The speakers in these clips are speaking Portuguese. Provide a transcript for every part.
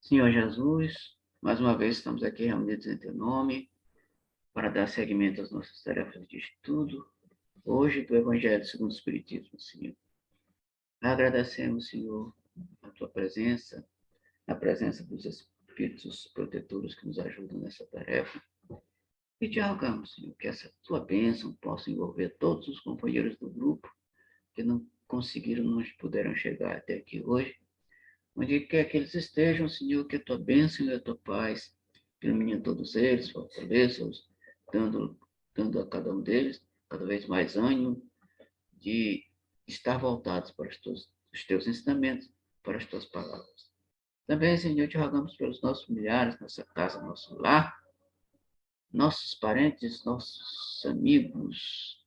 Senhor Jesus, mais uma vez estamos aqui reunidos em teu nome para dar seguimento às nossas tarefas de estudo, hoje do Evangelho segundo o Espiritismo, Senhor. Agradecemos, Senhor, a tua presença, a presença dos Espíritos protetores que nos ajudam nessa tarefa, e te rogamos, Senhor, que essa tua bênção possa envolver todos os companheiros do grupo que não conseguiram, não puderam chegar até aqui hoje, onde quer que eles estejam, Senhor, que a tua bênção e a tua paz ilumine todos eles, fortaleça-os, dando a cada um deles cada vez mais ânimo de estar voltados para os teus ensinamentos, para as tuas palavras. Também, Senhor, te rogamos pelos nossos familiares, nossa casa, nosso lar, nossos parentes, nossos amigos,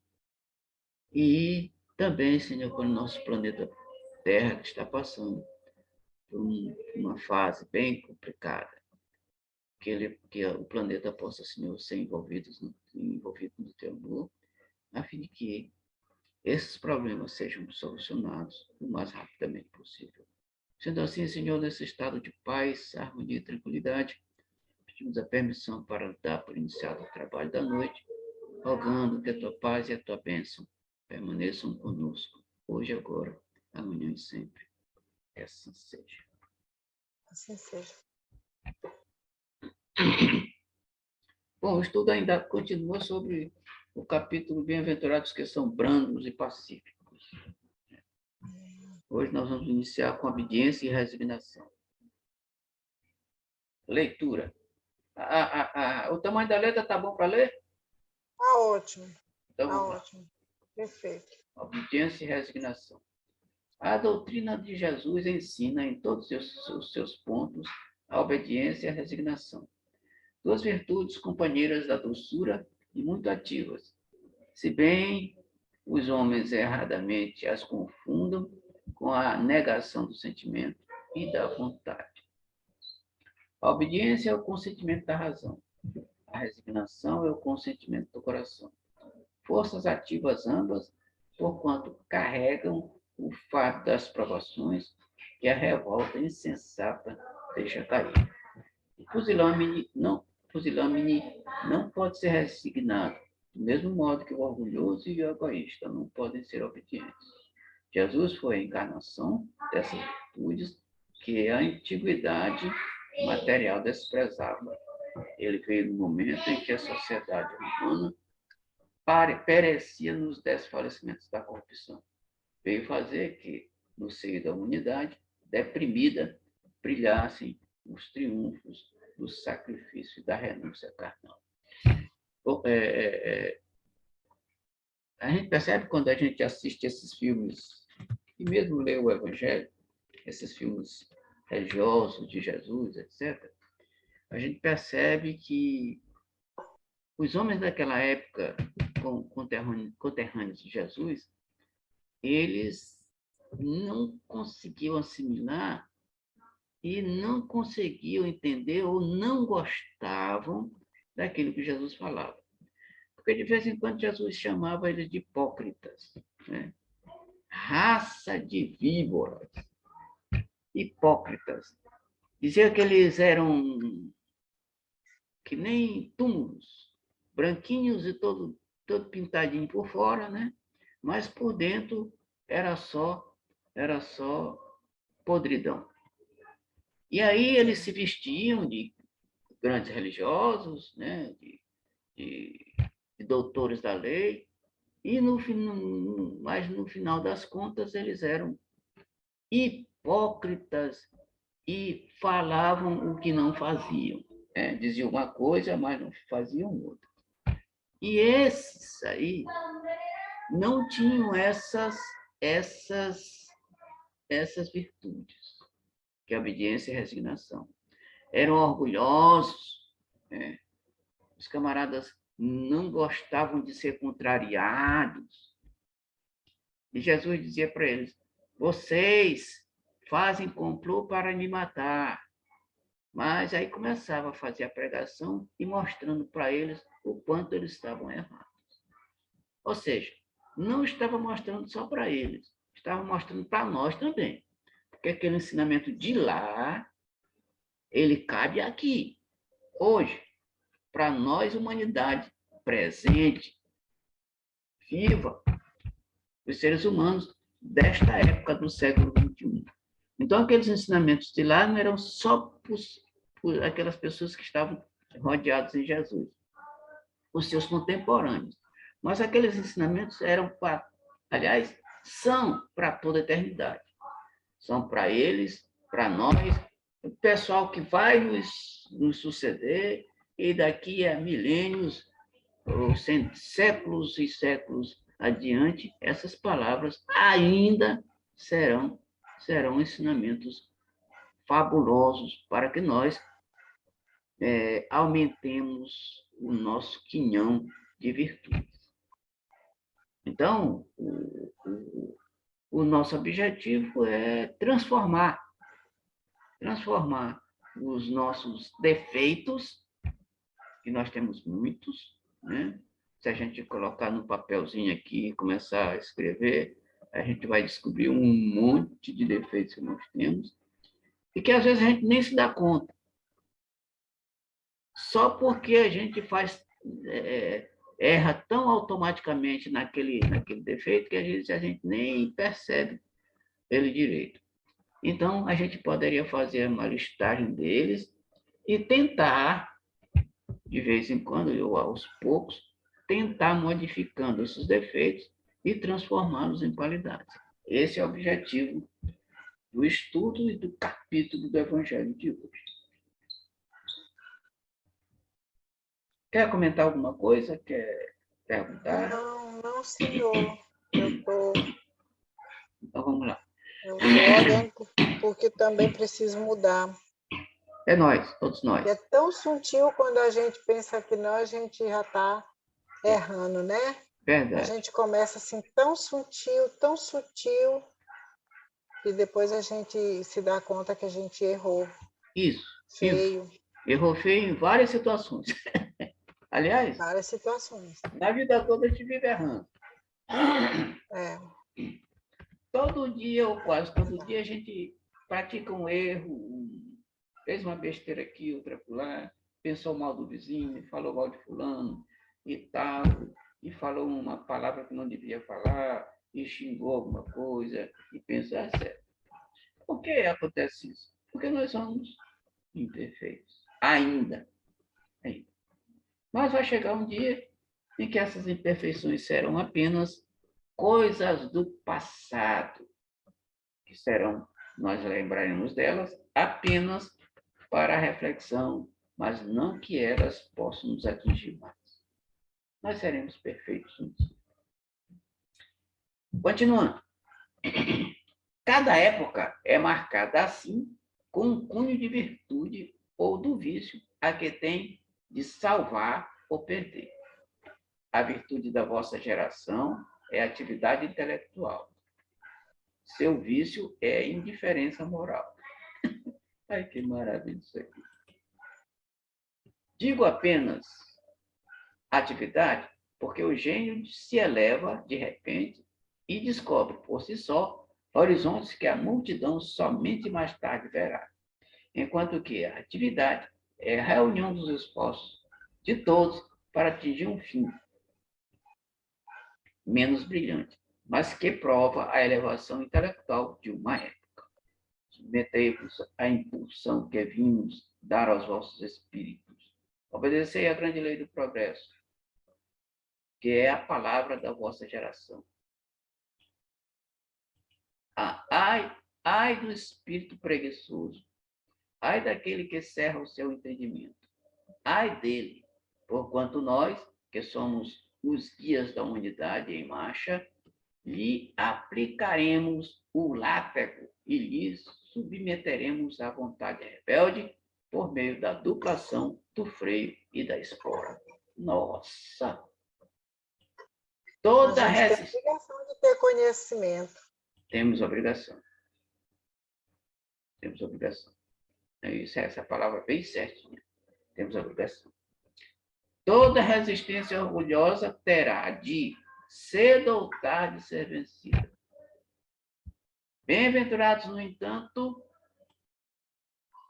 e também, Senhor, pelo nosso planeta Terra, que está passando por uma fase bem complicada, que o planeta possa, Senhor, ser envolvido no teu amor, a fim de que esses problemas sejam solucionados o mais rapidamente possível. Sendo assim, Senhor, nesse estado de paz, harmonia e tranquilidade, pedimos a permissão para dar por iniciado o trabalho da noite, rogando que a tua paz e a tua bênção permaneçam conosco, hoje, agora, amanhã e sempre. Assim seja. Assim seja. Bom, o estudo ainda continua sobre o capítulo Bem-aventurados que são brandos e pacíficos. Hoje nós vamos iniciar com obediência e resignação. Leitura. O tamanho da letra está bom para ler? Tá ótimo. Então, Tá vamos lá. ótimo. Perfeito. Obediência e resignação. A doutrina de Jesus ensina em todos os seus pontos a obediência e a resignação. Duas virtudes companheiras da doçura e muito ativas. Se bem os homens erradamente as confundam com a negação do sentimento e da vontade. A obediência é o consentimento da razão. A resignação é o consentimento do coração. Forças ativas ambas, porquanto carregam o fato das provações que a revolta insensata deixa cair. O pusilânime não pode ser resignado, do mesmo modo que o orgulhoso e o egoísta não podem ser obedientes. Jesus foi a encarnação dessas virtudes que a antiguidade material desprezava. Ele veio no momento em que a sociedade humana perecia nos desfalecimentos da corrupção. Veio fazer que, no seio da humanidade deprimida, brilhassem os triunfos do sacrifício e da renúncia carnal. Bom, a gente percebe quando a gente assiste esses filmes, e mesmo lê o Evangelho, esses filmes religiosos de Jesus, etc., a gente percebe que os homens daquela época, conterrâneos de Jesus, eles não conseguiam assimilar e não conseguiam entender ou não gostavam daquilo que Jesus falava. Porque de vez em quando Jesus chamava eles de hipócritas, né? Raça de víboras, hipócritas. Dizia que eles eram que nem túmulos, branquinhos e todo pintadinho por fora, né? Mas por dentro era só podridão. E aí eles se vestiam de grandes religiosos, né? de doutores da lei, e mas no final das contas eles eram hipócritas e falavam o que não faziam. Diziam uma coisa, mas não faziam outra. E esses aí não tinham essas virtudes, que é a obediência e a resignação. Eram orgulhosos, né? Os camaradas não gostavam de ser contrariados. E Jesus dizia para eles: vocês fazem complô para me matar. Mas aí começava a fazer a pregação e mostrando para eles o quanto eles estavam errados. Ou seja, não estava mostrando só para eles, estava mostrando para nós também. Porque aquele ensinamento de lá ele cabe aqui, hoje, para nós, humanidade presente, viva, os seres humanos desta época do século XXI. Então, aqueles ensinamentos de lá não eram só por aquelas pessoas que estavam rodeadas em Jesus, os seus contemporâneos, mas aqueles ensinamentos eram para, aliás, são para toda a eternidade. São para eles, para nós, o pessoal que vai nos suceder, e daqui a milênios, ou séculos e séculos adiante, essas palavras ainda serão ensinamentos fabulosos para que nós aumentemos o nosso quinhão de virtudes. Então, o nosso objetivo é transformar os nossos defeitos, que nós temos muitos, né? Se a gente colocar no papelzinho aqui e começar a escrever, a gente vai descobrir um monte de defeitos que nós temos, e que às vezes a gente nem se dá conta. Só porque a gente erra tão automaticamente naquele defeito que às vezes a gente nem percebe ele direito. Então, a gente poderia fazer uma listagem deles e tentar, de vez em quando, ou aos poucos, tentar modificando esses defeitos e transformá-los em qualidade. Esse é o objetivo do estudo e do capítulo do Evangelho de hoje. Quer comentar alguma coisa? Quer perguntar? Não, senhor. Então, vamos lá. Eu estou olhando porque também preciso mudar. É nós, todos nós. É tão sutil quando a gente pensa que não, a gente já está errando, né? Verdade. A gente começa assim tão sutil, e depois a gente se dá conta que a gente errou. Isso. Feio. Errou feio em várias situações. Aliás, várias situações. Na vida toda a gente vive errando. É. Todo dia, ou quase todo dia, a gente pratica um erro, fez uma besteira aqui, outra lá, pensou mal do vizinho, falou mal de fulano e tal, e falou uma palavra que não devia falar, e xingou alguma coisa, e pensou, certo. Por que acontece isso? Porque nós somos imperfeitos. Ainda. Mas vai chegar um dia em que essas imperfeições serão apenas coisas do passado, que serão, nós lembraremos delas apenas para a reflexão, mas não que elas possam nos atingir mais. Nós seremos perfeitos um dia. Continuando. Cada época é marcada assim, com um cunho de virtude ou do vício a que tem de salvar ou perder. A virtude da vossa geração é a atividade intelectual. Seu vício é a indiferença moral. Ai, que maravilha isso aqui. Digo apenas atividade porque o gênio se eleva de repente e descobre por si só horizontes que a multidão somente mais tarde verá. Enquanto que a atividade é a reunião dos esforços de todos para atingir um fim menos brilhante, mas que prova a elevação intelectual de uma época. Submetei-vos à impulsão que vimos dar aos vossos espíritos. Obedecei à grande lei do progresso, que é a palavra da vossa geração. Ai do espírito preguiçoso, ai daquele que cerra o seu entendimento, ai dele, porquanto nós, que somos os guias da humanidade em marcha, lhe aplicaremos o lápego e lhe submeteremos à vontade rebelde por meio da duplação do freio e da espora. Nossa! Toda a gente tem obrigação de ter conhecimento. Temos obrigação. Temos obrigação. Isso, essa palavra bem certinha. Temos obrigação. Toda resistência orgulhosa terá de, cedo ou tarde, ser vencida. Bem-aventurados, no entanto,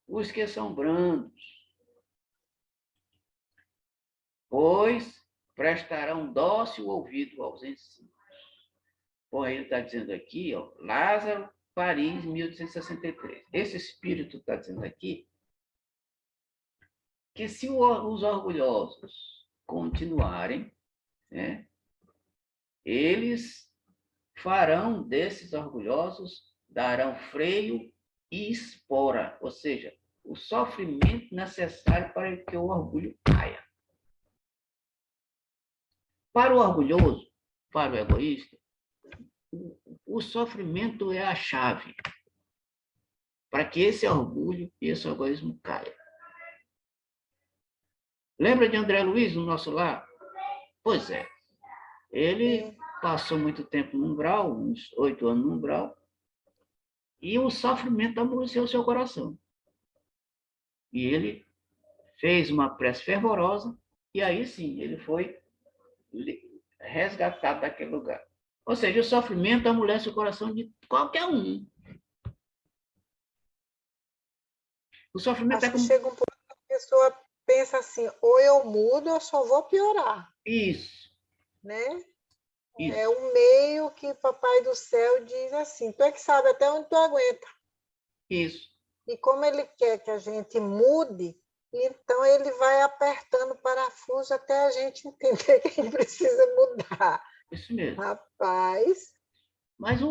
os que são brandos, pois prestarão dócil ouvido aos ensinos. Bom, ele está dizendo aqui, ó, Lázaro, Paris, 1863. Esse espírito está dizendo aqui que se os orgulhosos continuarem, né, eles farão desses orgulhosos, darão freio e espora, ou seja, o sofrimento necessário para que o orgulho caia. Para o orgulhoso, para o egoísta, o sofrimento é a chave para que esse orgulho e esse egoísmo caia. Lembra de André Luiz, no nosso lar? Pois é. Ele passou muito tempo no umbral, uns 8 anos no umbral, e o sofrimento amoleceu seu coração. E ele fez uma prece fervorosa, e aí sim, ele foi resgatado daquele lugar. Ou seja, o sofrimento amolece o coração de qualquer um. O sofrimento Acho que chega um ponto que a pessoa pensa assim, ou eu mudo, ou eu só vou piorar. Isso. Né? Isso. É um meio que o Papai do Céu diz assim, tu é que sabe até onde tu aguenta. Isso. E como ele quer que a gente mude, então ele vai apertando o parafuso até a gente entender que a gente precisa mudar. Isso mesmo. Rapaz, mas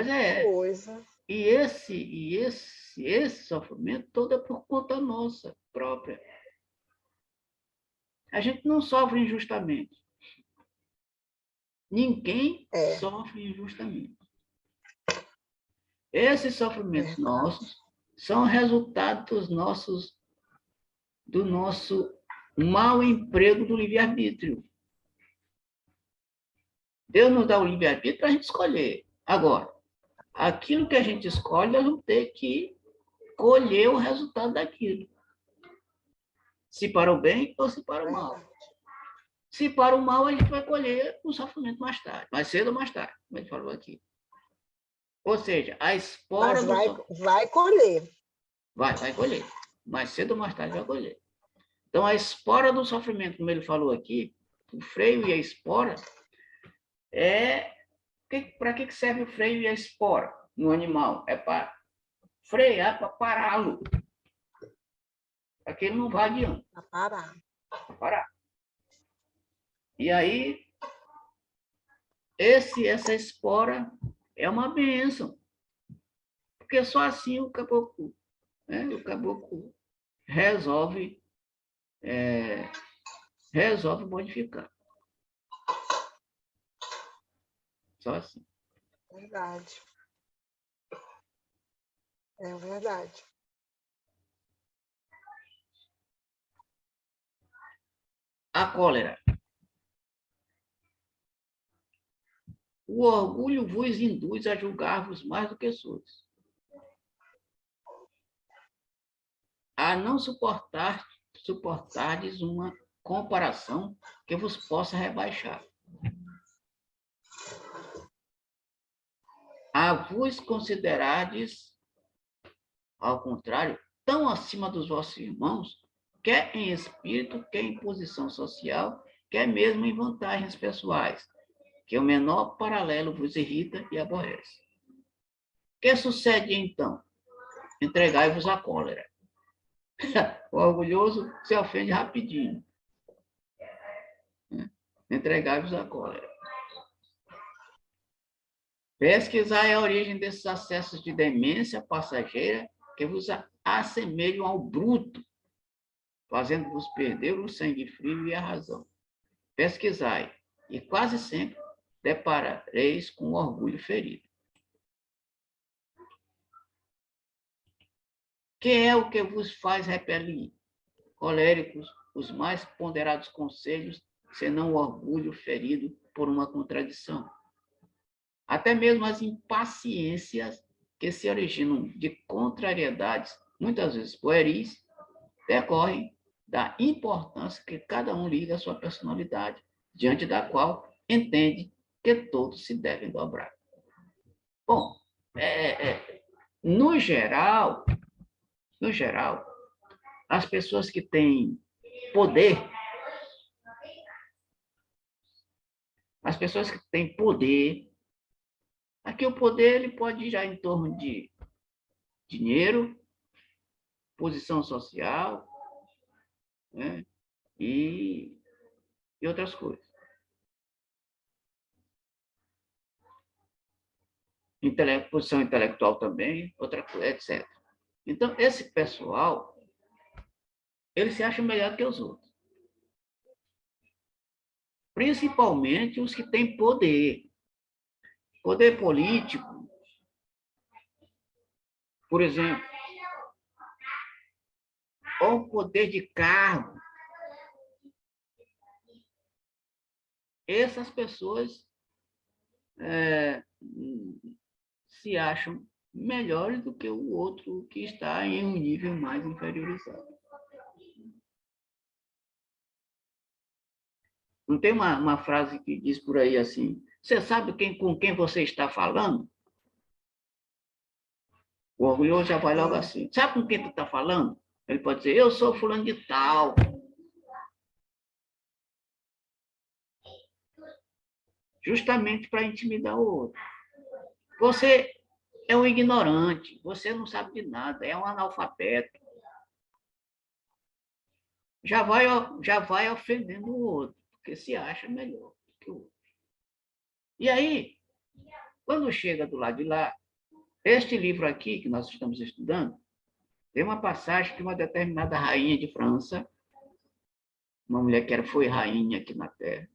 é. Coisa. E esse sofrimento todo é por conta nossa própria. A gente não sofre injustamente. Ninguém sofre injustamente. Esses sofrimentos nossos são resultado do nosso mau emprego do livre-arbítrio. Deus nos dá o livre-arbítrio para a gente escolher. Agora, aquilo que a gente escolhe, nós vamos ter que colher o resultado daquilo. Se para o bem ou se para o mal. Se para o mal, a gente vai colher o sofrimento mais tarde, mais cedo ou mais tarde, como ele falou aqui. Ou seja, a espora vai colher. Vai colher. Mais cedo ou mais tarde vai colher. Então, a espora do sofrimento, como ele falou aqui, o freio e a espora, para que serve o freio e a espora no animal? É para frear, para pará-lo. Para que ele não vá adiante. Para parar. E aí, essa espora é uma bênção. Porque só assim o caboclo resolve modificar. Só assim. Verdade. É verdade. A cólera. O orgulho vos induz a julgar-vos mais do que sois. A não suportardes uma comparação que vos possa rebaixar. A vos considerardes, ao contrário, tão acima dos vossos irmãos, quer em espírito, quer em posição social, quer mesmo em vantagens pessoais, que o menor paralelo vos irrita e aborrece. O que sucede, então? Entregai-vos à cólera. O orgulhoso se ofende rapidinho. Entregai-vos à cólera. Pesquisai a origem desses acessos de demência passageira que vos assemelham ao bruto, fazendo-vos perder o sangue frio e a razão. Pesquisai, e quase sempre deparareis com o orgulho ferido. Que é o que vos faz repelir, coléricos, os mais ponderados conselhos, senão o orgulho ferido por uma contradição? Até mesmo as impaciências que se originam de contrariedades, muitas vezes pueris, decorrem da importância que cada um liga à sua personalidade, diante da qual entende que todos se devem dobrar. Bom, no geral, no geral, as pessoas que têm poder, as pessoas que têm poder, aqui o poder ele pode girar em torno de dinheiro, posição social, né? e outras coisas. Posição intelectual também, outra coisa, etc. Então, esse pessoal, ele se acha melhor que os outros. Principalmente os que têm poder. Poder político, por exemplo, ou poder de cargo. Essas pessoas se acham melhores do que o outro que está em um nível mais inferiorizado. Não tem uma frase que diz por aí assim, você sabe com quem você está falando? O orgulhoso já vai logo assim, sabe com quem tu está falando? Ele pode dizer, eu sou fulano de tal. Justamente para intimidar o outro. Você é um ignorante, você não sabe de nada, é um analfabeto. Já vai ofendendo o outro, porque se acha melhor que o outro. E aí, quando chega do lado de lá, este livro aqui, que nós estamos estudando, tem uma passagem que uma determinada rainha de França, uma mulher que foi rainha aqui na Terra,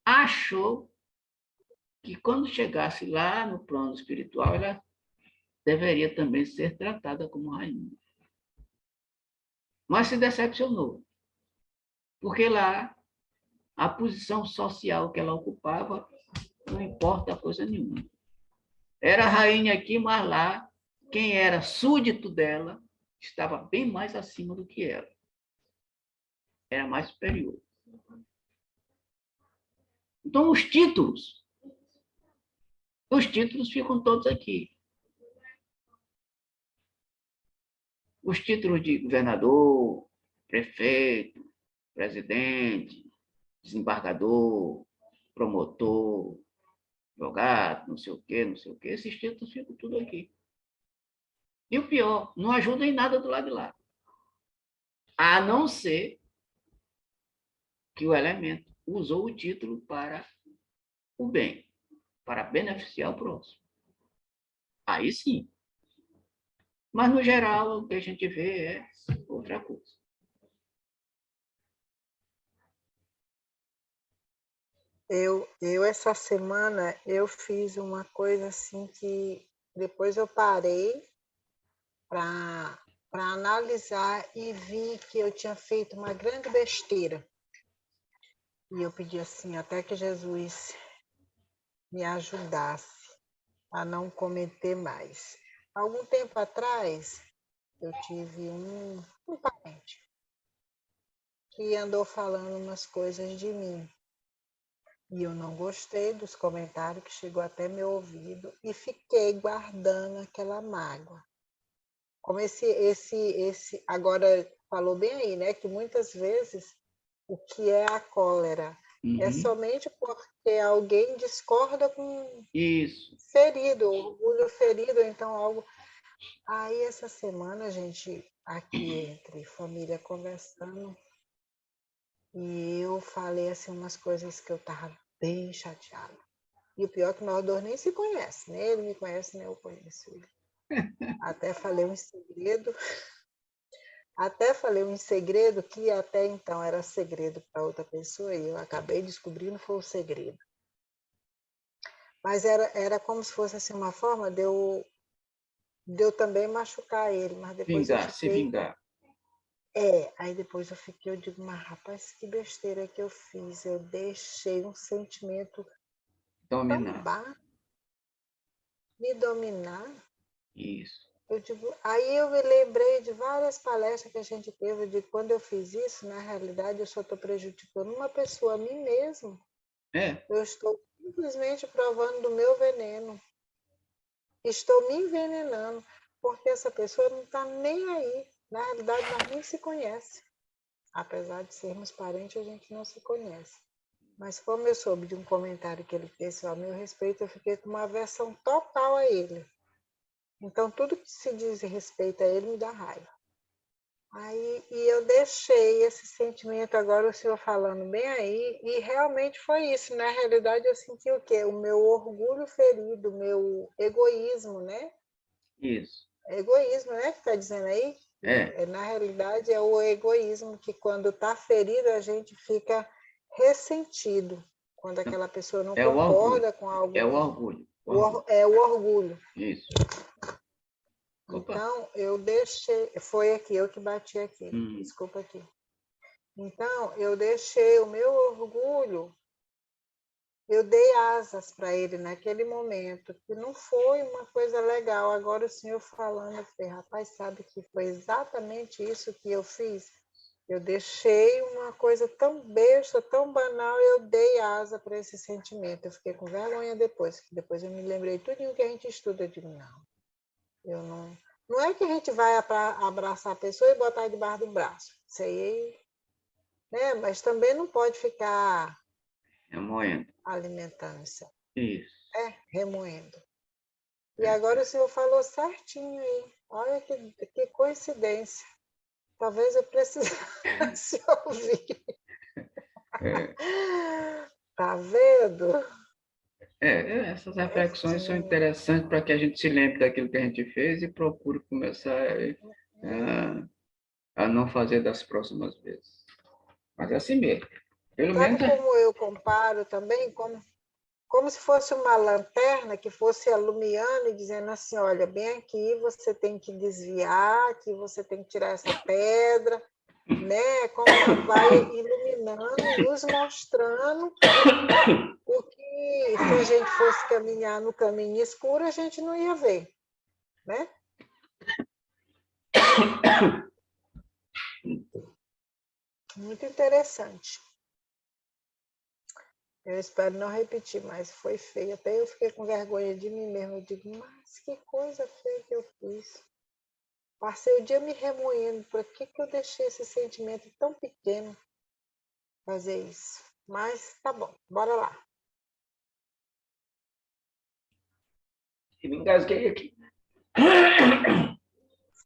achou que quando chegasse lá no plano espiritual, ela deveria também ser tratada como rainha. Mas se decepcionou, porque lá a posição social que ela ocupava não importa coisa nenhuma. Era rainha aqui, mas lá, quem era súdito dela estava bem mais acima do que ela. Era mais superior. Então, os títulos ficam todos aqui. Os títulos de governador, prefeito, presidente, desembargador, promotor, advogado, não sei o quê, não sei o quê. Esses títulos ficam tudo aqui. E o pior, não ajuda em nada do lado de lá. A não ser que o elemento usou o título para o bem, para beneficiar o próximo. Aí sim. Mas, no geral, o que a gente vê é outra coisa. Essa semana, eu fiz uma coisa assim que depois eu parei para analisar e vi que eu tinha feito uma grande besteira. E eu pedi assim, até que Jesus me ajudasse a não cometer mais. Algum tempo atrás, eu tive um parente que andou falando umas coisas de mim. E eu não gostei dos comentários que chegou até meu ouvido e fiquei guardando aquela mágoa. Como esse agora falou bem aí, né? Que muitas vezes o que é a cólera é somente porque alguém discorda com Isso. ferido, orgulho ferido, então algo. Aí essa semana a gente aqui entre família conversando e eu falei assim umas coisas que eu tava bem chateada. E o pior é que nós dois nem se conhecem, nem ele me conhece, nem eu conheço ele. Até falei um segredo. Até falei um segredo que até então era segredo para outra pessoa e eu acabei descobrindo foi o segredo. Mas era como se fosse assim, uma forma de eu também machucar ele, mas depois eu Vingar, se fiquei... vingar. Aí depois eu digo, mas rapaz, que besteira que eu fiz. Eu deixei um sentimento tão Dominar. baixo me dominar. Isso. Eu digo, aí eu me lembrei de várias palestras que a gente teve, de quando eu fiz isso, na realidade eu só estou prejudicando uma pessoa, a mim mesmo. Eu estou simplesmente provando do meu veneno. Estou me envenenando, porque essa pessoa não está nem aí. Na realidade, nós nem se conhece. Apesar de sermos parentes, a gente não se conhece. Mas como eu soube de um comentário que ele fez a meu respeito, eu fiquei com uma aversão total a ele. Então, tudo que se diz respeito a ele me dá raiva. Aí, e eu deixei esse sentimento, agora o senhor falando bem aí, e realmente foi isso. Na realidade, eu senti o quê? O meu orgulho ferido, o meu egoísmo, né? Isso. Egoísmo, né? Que está dizendo aí? Na realidade, é o egoísmo que, quando está ferido, a gente fica ressentido. Quando aquela pessoa não concorda com algo. É o orgulho. É o orgulho. Isso. Opa. Então, eu deixei. Foi aqui, eu que bati aqui. Desculpa aqui. Então, eu deixei o meu orgulho. Eu dei asas para ele naquele momento, que não foi uma coisa legal. Agora o senhor falando, eu falei, rapaz, sabe que foi exatamente isso que eu fiz? Eu deixei uma coisa tão besta, tão banal, eu dei asa para esse sentimento. Eu fiquei com vergonha depois, que depois eu me lembrei tudo o que a gente estuda. Eu digo, não, eu não. Não é que a gente vai abraçar a pessoa e botar debaixo do braço. Isso aí, né? Mas também não pode ficar remoendo. Alimentando isso. Isso. Remoendo. E agora o senhor falou certinho aí. Olha que coincidência. Talvez eu precisasse ouvir. Tá vendo? Essas reflexões são interessantes para que a gente se lembre daquilo que a gente fez e procure começar a não fazer das próximas vezes. Mas é assim mesmo. Pelo menos. Sabe como eu comparo também? Como se fosse uma lanterna que fosse iluminando e dizendo assim, olha, bem aqui você tem que desviar, aqui você tem que tirar essa pedra, né? Como ela vai iluminando e nos mostrando o que, se a gente fosse caminhar no caminho escuro, a gente não ia ver, né? Muito interessante. Eu espero não repetir, mas foi feio. Até eu fiquei com vergonha de mim mesma. Eu digo, mas que coisa feia que eu fiz. Passei o dia me remoendo. Por que eu deixei esse sentimento tão pequeno fazer isso? Mas tá bom, bora lá. E me engasguei aqui.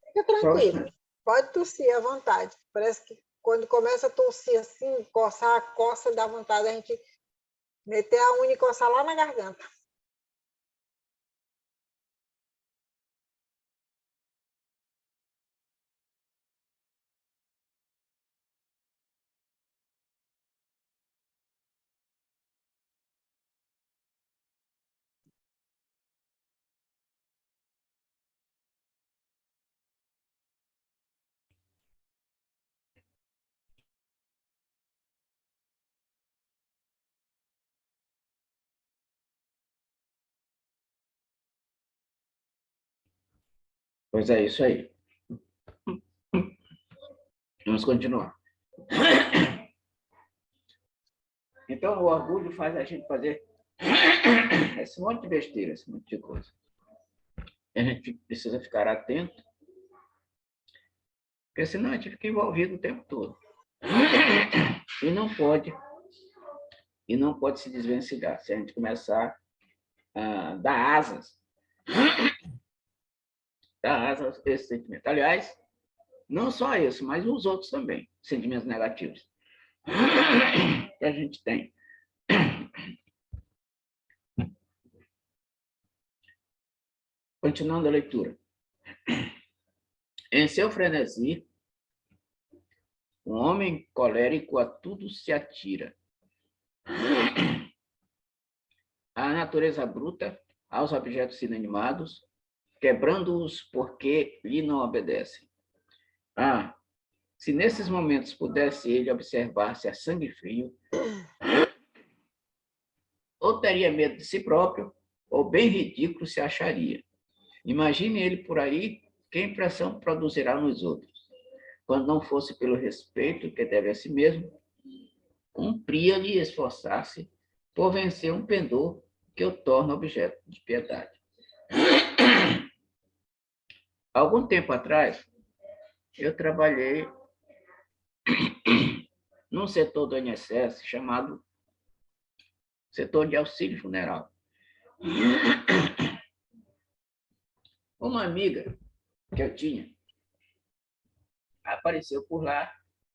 Fica tranquilo. Pode tossir à vontade. Parece que quando começa a tossir assim, coçar a coça, dá vontade a gente meter a unha e coçar lá na garganta. Pois é, isso aí. Vamos continuar. Então, o orgulho faz a gente fazer esse monte de besteira, esse monte de coisa. E a gente precisa ficar atento, porque senão a gente fica envolvido o tempo todo. E não pode se desvencilhar. Se a gente começar a dar asas a esse sentimento. Aliás, não só esse, mas os outros também, sentimentos negativos que a gente tem. Continuando a leitura. Em seu frenesi, um homem colérico a tudo se atira. À natureza bruta, aos objetos inanimados, quebrando-os porque lhe não obedecem. Se nesses momentos pudesse ele observar-se a sangue frio, ou teria medo de si próprio, ou bem ridículo se acharia. Imagine ele por aí, que impressão produzirá nos outros? Quando não fosse pelo respeito que deve a si mesmo, cumpria-lhe esforçar-se por vencer um pendor que o torna objeto de piedade. Algum tempo atrás, eu trabalhei num setor do INSS chamado setor de auxílio funeral. Uma amiga que eu tinha apareceu por lá.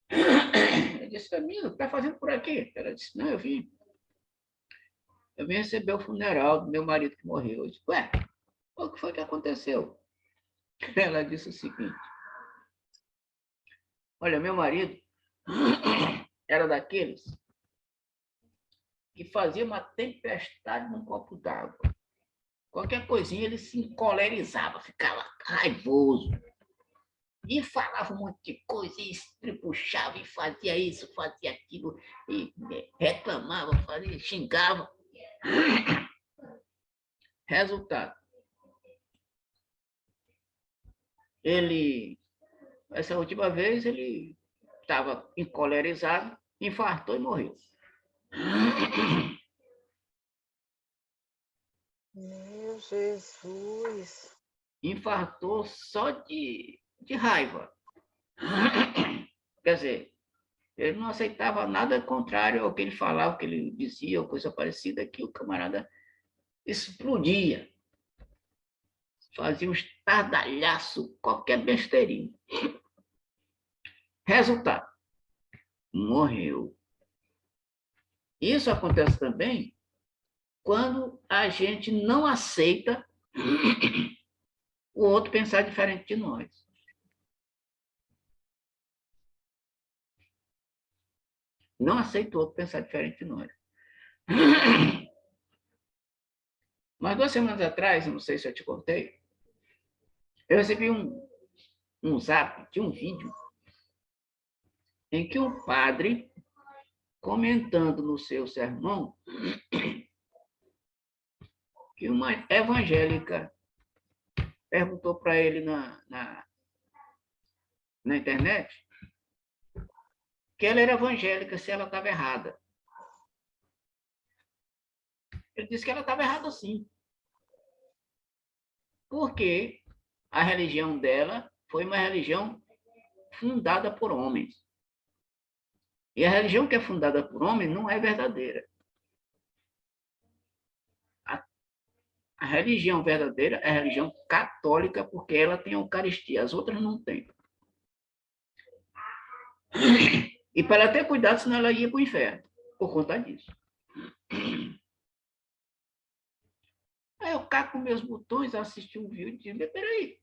Eu disse, amiga, o que está fazendo por aqui? Ela disse, não, eu vim receber o funeral do meu marido que morreu. Eu disse, ué, o que foi que aconteceu? Ela disse o seguinte, olha, meu marido era daqueles que fazia uma tempestade num copo d'água. Qualquer coisinha ele se encolerizava, ficava raivoso. E falava um monte de coisa, e estripuchava, e fazia isso, fazia aquilo, e reclamava, fazia, xingava. Resultado, essa última vez, ele estava encolerizado, infartou e morreu. Meu Jesus. Infartou só de raiva. Quer dizer, ele não aceitava nada contrário ao que ele falava, ao que ele dizia, ou coisa parecida, que o camarada explodia. Fazia um estardalhaço, qualquer besteirinha. Resultado, morreu. Isso acontece também quando a gente não aceita o outro pensar diferente de nós. Não aceita o outro pensar diferente de nós. Mas 2 semanas atrás, não sei se eu te contei, eu recebi um zap de um vídeo em que um padre, comentando no seu sermão, que uma evangélica perguntou para ele na internet que ela era evangélica, se ela estava errada. Ele disse que ela estava errada sim. Porque a religião dela foi uma religião fundada por homens. E a religião que é fundada por homens não é verdadeira. A religião verdadeira é a religião católica, porque ela tem a Eucaristia, as outras não têm. E para ela ter cuidado, senão ela ia para o inferno, por conta disso. Aí eu caco meus botões, assisti um vídeo e disse, mas peraí,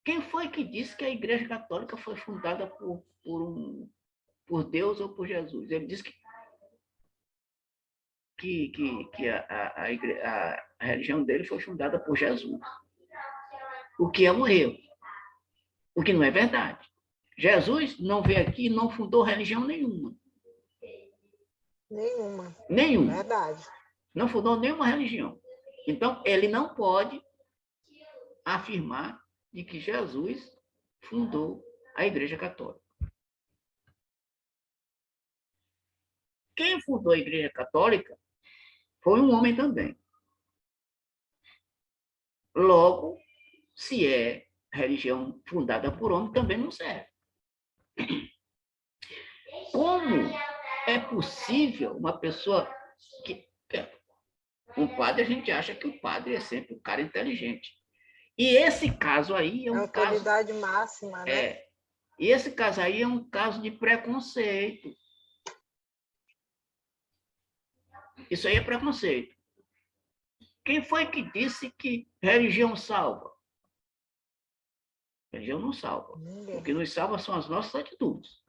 quem foi que disse que a Igreja Católica foi fundada por Deus ou por Jesus? Ele disse que a religião dele foi fundada por Jesus. O que é um erro. O que não é verdade. Jesus não veio aqui e não fundou religião nenhuma. Nenhuma. Nenhuma. Verdade. Não fundou nenhuma religião. Então, ele não pode afirmar de que Jesus fundou a Igreja Católica. Quem fundou a Igreja Católica foi um homem também. Logo, se é religião fundada por homem, também não serve. Como é possível uma pessoa que... Um padre, a gente acha que o padre é sempre um cara inteligente. E esse caso aí é um autoridade máxima, né? E esse caso aí é um caso de preconceito. Isso aí é preconceito. Quem foi que disse que religião salva? Religião não salva. O que nos salva são as nossas atitudes.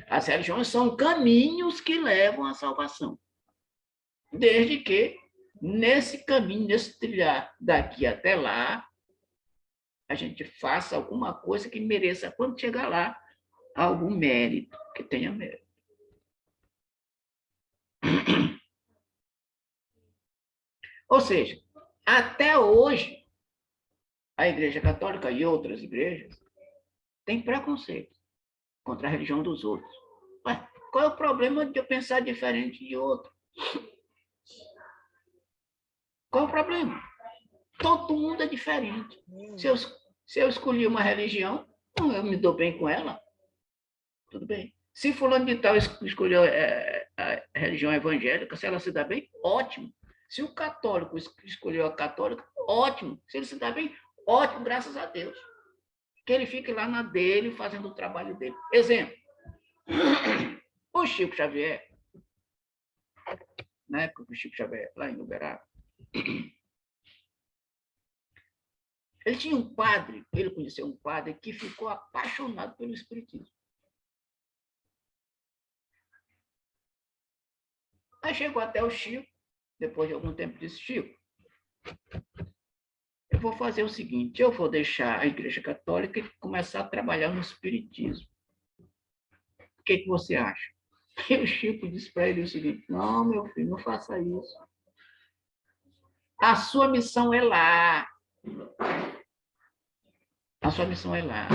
As religiões são caminhos que levam à salvação. Desde que, nesse caminho, nesse trilhar daqui até lá, a gente faça alguma coisa que mereça, quando chegar lá, algum mérito, que tenha mérito. Ou seja, até hoje, a Igreja Católica e outras igrejas têm preconceito contra a religião dos outros. Mas qual é o problema de eu pensar diferente de outro? Qual é o problema? Todo mundo é diferente. Se eu escolhi uma religião, eu me dou bem com ela, tudo bem. Se fulano de tal escolheu a religião evangélica, se ela se dá bem, ótimo. Se o católico escolheu a católica, ótimo. Se ele se dá bem, ótimo, graças a Deus. Que ele fique lá na dele, fazendo o trabalho dele. Exemplo, o Chico Xavier, na época do Chico Xavier, lá em Uberaba, ele tinha um padre, ele conheceu um padre que ficou apaixonado pelo Espiritismo. Aí chegou até o Chico, depois de algum tempo disse, Chico, eu vou fazer o seguinte, eu vou deixar a Igreja Católica e começar a trabalhar no Espiritismo. O que você acha? E o Chico disse para ele o seguinte, não, meu filho, não faça isso. A sua missão é lá. A sua missão é lá.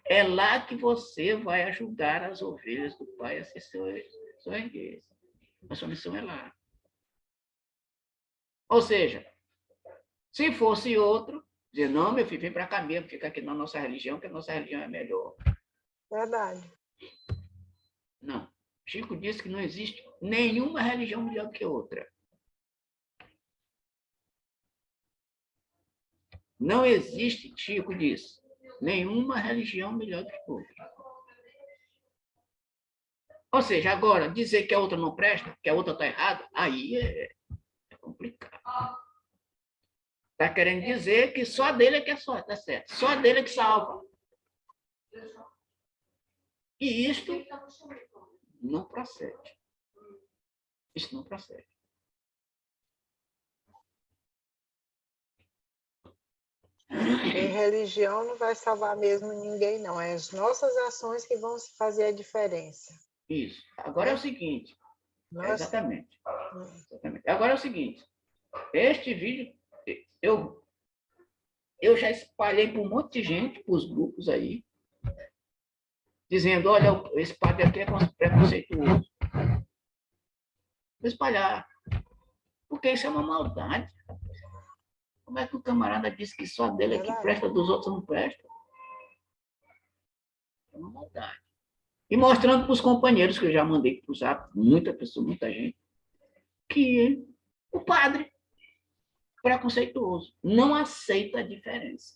É lá que você vai ajudar as ovelhas do Pai a ser sua igreja. A sua missão é lá. Ou seja, se fosse outro, dizer, não, meu filho, vem para cá mesmo, fica aqui na nossa religião, que a nossa religião é melhor. Verdade. Não. Chico disse que não existe nenhuma religião melhor que outra. Não existe, Chico disse, nenhuma religião melhor que outra. Ou seja, agora, dizer que a outra não presta, que a outra está errada, aí é complicado. Está querendo dizer que só dele é que está certo, só dele é que salva. E isto não procede. Isso não procede. Em religião não vai salvar mesmo ninguém, não. É as nossas ações que vão fazer a diferença. Isso. Agora é o seguinte. Exatamente. Exatamente. Agora é o seguinte. Este vídeo, eu já espalhei para um monte de gente, para os grupos aí, dizendo, olha, esse padre aqui é preconceituoso. Vou espalhar. Porque isso é uma maldade. Como é que o camarada disse que só dele é que presta, dos outros não presta? É uma maldade. E mostrando para os companheiros que eu já mandei para o Zap, muita pessoa, muita gente, que o padre preconceituoso não aceita a diferença.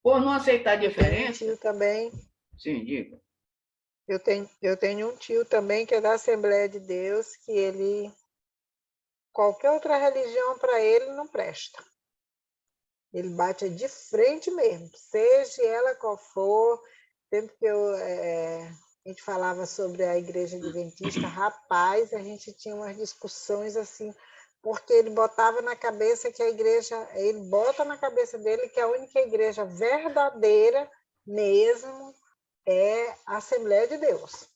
Por não aceitar a diferença... Eu também. Sim, diga. Eu tenho um tio também que é da Assembleia de Deus, que ele... Qualquer outra religião para ele não presta. Ele bate de frente mesmo, seja ela qual for. Sempre que a gente falava sobre a Igreja Adventista, rapaz, a gente tinha umas discussões assim, porque ele botava na cabeça que a igreja, ele bota na cabeça dele que a única igreja verdadeira mesmo é a Assembleia de Deus.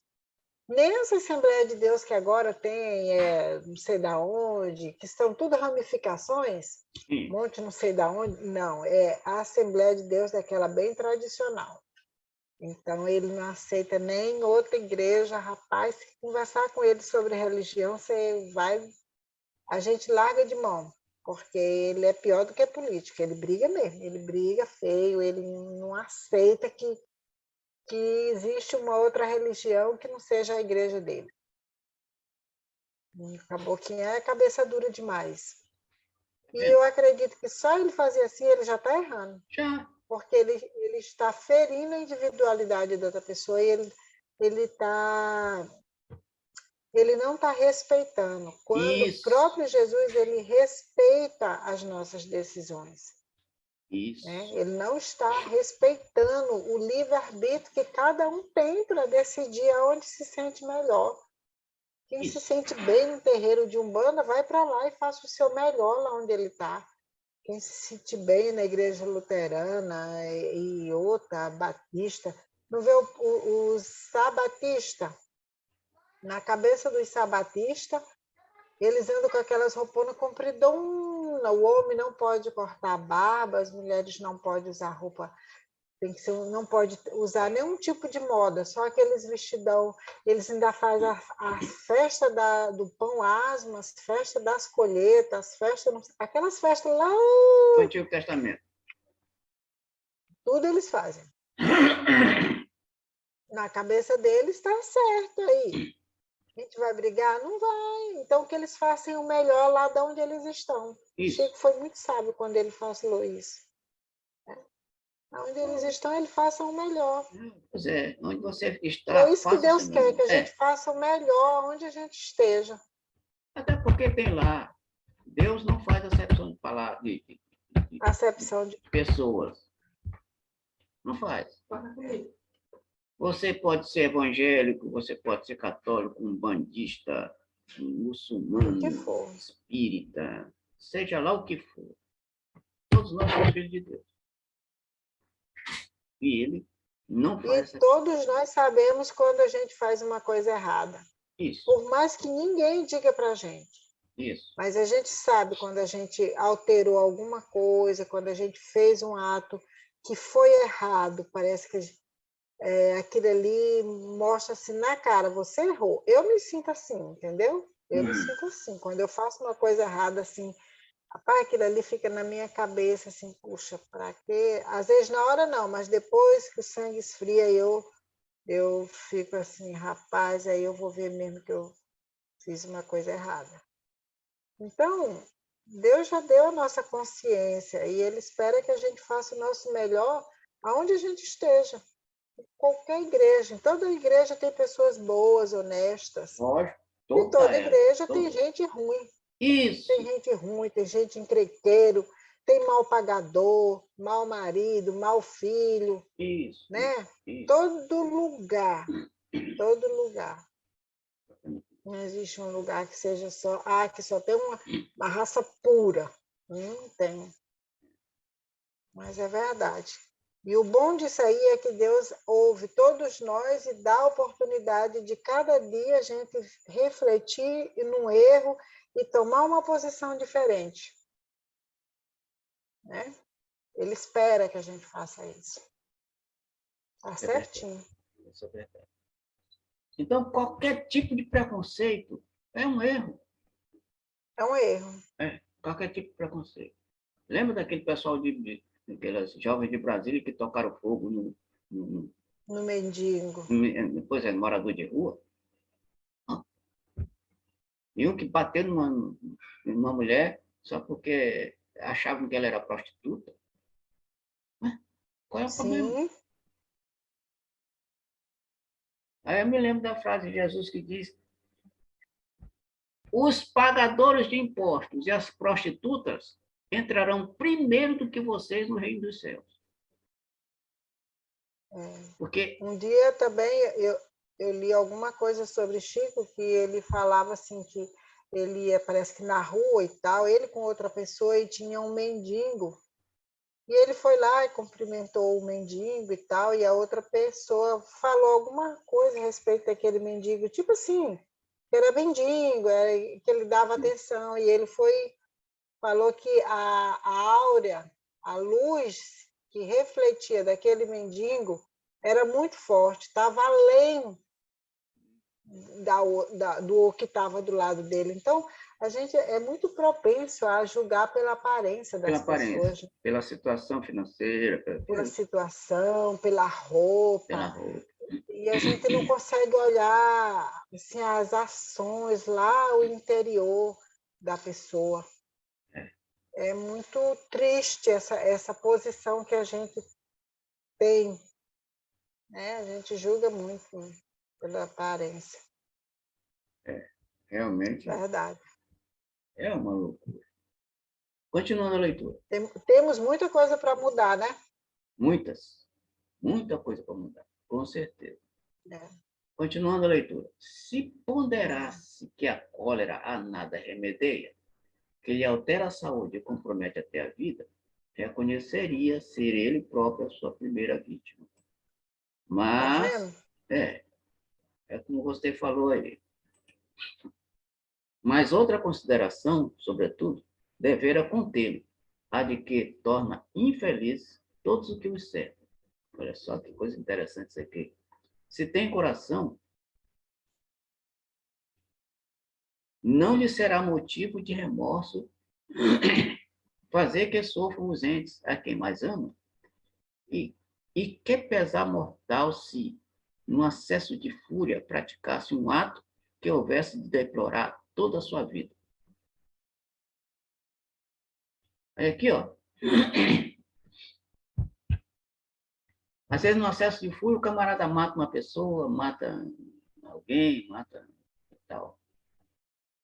Nem essa Assembleia de Deus que agora tem, não sei da onde, que são tudo ramificações, um monte não sei da onde, não, é a Assembleia de Deus daquela bem tradicional. Então, ele não aceita nem outra igreja, rapaz, se conversar com ele sobre religião, a gente larga de mão, porque ele é pior do que político, ele briga mesmo, ele briga feio, ele não aceita que existe uma outra religião que não seja a igreja dele. Acabou que é cabeça dura demais. E eu acredito que só ele fazer assim, ele já está errando. Já. Porque ele está ferindo a individualidade da outra pessoa e ele não está respeitando. Quando Isso. o próprio Jesus, ele respeita as nossas decisões. Isso. Né? Ele não está respeitando o livre-arbítrio que cada um tem para decidir aonde se sente melhor. Quem se sente bem no terreiro de Umbanda, vai para lá e faça o seu melhor lá onde ele está. Quem se sente bem na igreja luterana e outra, batista, não vê o sabatista? Na cabeça dos sabatistas, eles andam com aquelas rouponas compridonas, o homem não pode cortar a barba, as mulheres não podem usar roupa Tem que ser, não pode usar nenhum tipo de moda, só aqueles vestidão. Eles ainda fazem a festa do pão asmo, as festas das colheitas, as festas, aquelas festas lá, Do Antigo Testamento. tudo eles fazem. Na cabeça deles está certo aí. A gente vai brigar? Não vai. Então, que eles façam o melhor lá de onde eles estão. Isso. Chico foi muito sábio quando ele falou isso. Onde eles estão, eles façam o melhor. Pois é, onde você E está, é isso que faça o Deus seu quer, melhor. que a gente faça o melhor onde a gente esteja. Até porque tem lá, Deus não faz acepção de palavras, Acepção de pessoas. Não faz. Você pode ser evangélico, você pode ser católico, um bandista, um muçulmano, o que for. espírita, seja lá o que for. Todos nós somos filhos de Deus. E ele não faz E todos nós sabemos quando a gente faz uma coisa errada. Isso. Por mais que ninguém diga para a gente. Isso. Mas a gente sabe quando a gente alterou alguma coisa, quando a gente fez um ato que foi errado, parece que aquilo ali mostra assim na cara, você errou. Eu me sinto assim, entendeu? Eu me sinto assim. Quando eu faço uma coisa errada, assim, rapaz, aquilo ali fica na minha cabeça, assim, puxa, para quê? Às vezes na hora não, mas depois que o sangue esfria, eu fico assim, rapaz, aí eu vou ver mesmo que eu fiz uma coisa errada. Então, Deus já deu a nossa consciência e Ele espera que a gente faça o nosso melhor aonde a gente esteja. Qualquer igreja. Em toda igreja tem pessoas boas, honestas. Lógico. Em toda igreja tem gente ruim. Isso. Tem gente ruim, tem gente encrenqueiro, tem mal pagador, mau marido, mau filho. Isso. Né? Isso. Todo lugar. Todo lugar. Não existe um lugar que seja só, que só tem uma raça pura. Não tem. Mas é verdade. E o bom disso aí é que Deus ouve todos nós e dá a oportunidade de cada dia a gente refletir no erro e tomar uma posição diferente. Né? Ele espera que a gente faça isso. Tá certinho. Isso é verdade. Então, qualquer tipo de preconceito é um erro. É um erro. Qualquer tipo de preconceito. Lembra daquele pessoal daquelas jovens de Brasília que tocaram fogo no mendigo. Depois é morador de rua? E um que bateu numa mulher só porque achavam que ela era prostituta? Qual é o problema? Sim. Aí eu me lembro da frase de Jesus que diz: os pagadores de impostos e as prostitutas entrarão primeiro do que vocês no reino dos céus. Porque um dia também eu li alguma coisa sobre Chico que ele falava assim que ele ia, parece que na rua e tal, ele com outra pessoa e tinha um mendigo. E ele foi lá e cumprimentou o mendigo e tal, e a outra pessoa falou alguma coisa a respeito daquele mendigo, tipo assim, que era mendigo, que ele dava atenção, e ele falou que a áurea, a luz que refletia daquele mendigo era muito forte, estava além do que estava do lado dele. Então, a gente é muito propenso a julgar pela aparência das pessoas. Pela situação financeira. Pela situação, pela roupa. E a gente não consegue olhar assim, as ações lá, o interior da pessoa. É muito triste essa posição que a gente tem. Né? A gente julga muito pela aparência. Realmente. Verdade. É uma loucura. Continuando a leitura. Temos muita coisa para mudar, né? Muita coisa para mudar, com certeza. É. Continuando a leitura. Se ponderasse que a cólera a nada remedeia, que lhe altera a saúde e compromete até a vida, reconheceria ser ele próprio a sua primeira vítima. Mas, é como você falou aí. Mas outra consideração, sobretudo, devera contê-lo, a de que torna infeliz todos os que os cercam. Olha só que coisa interessante isso aqui. Se tem coração, não lhe será motivo de remorso fazer que sofram os entes a quem mais ama. E que pesar mortal se, num acesso de fúria, praticasse um ato que houvesse de deplorar toda a sua vida. Aí aqui, ó. Às vezes, no acesso de fúria, o camarada mata uma pessoa, mata alguém, mata tal.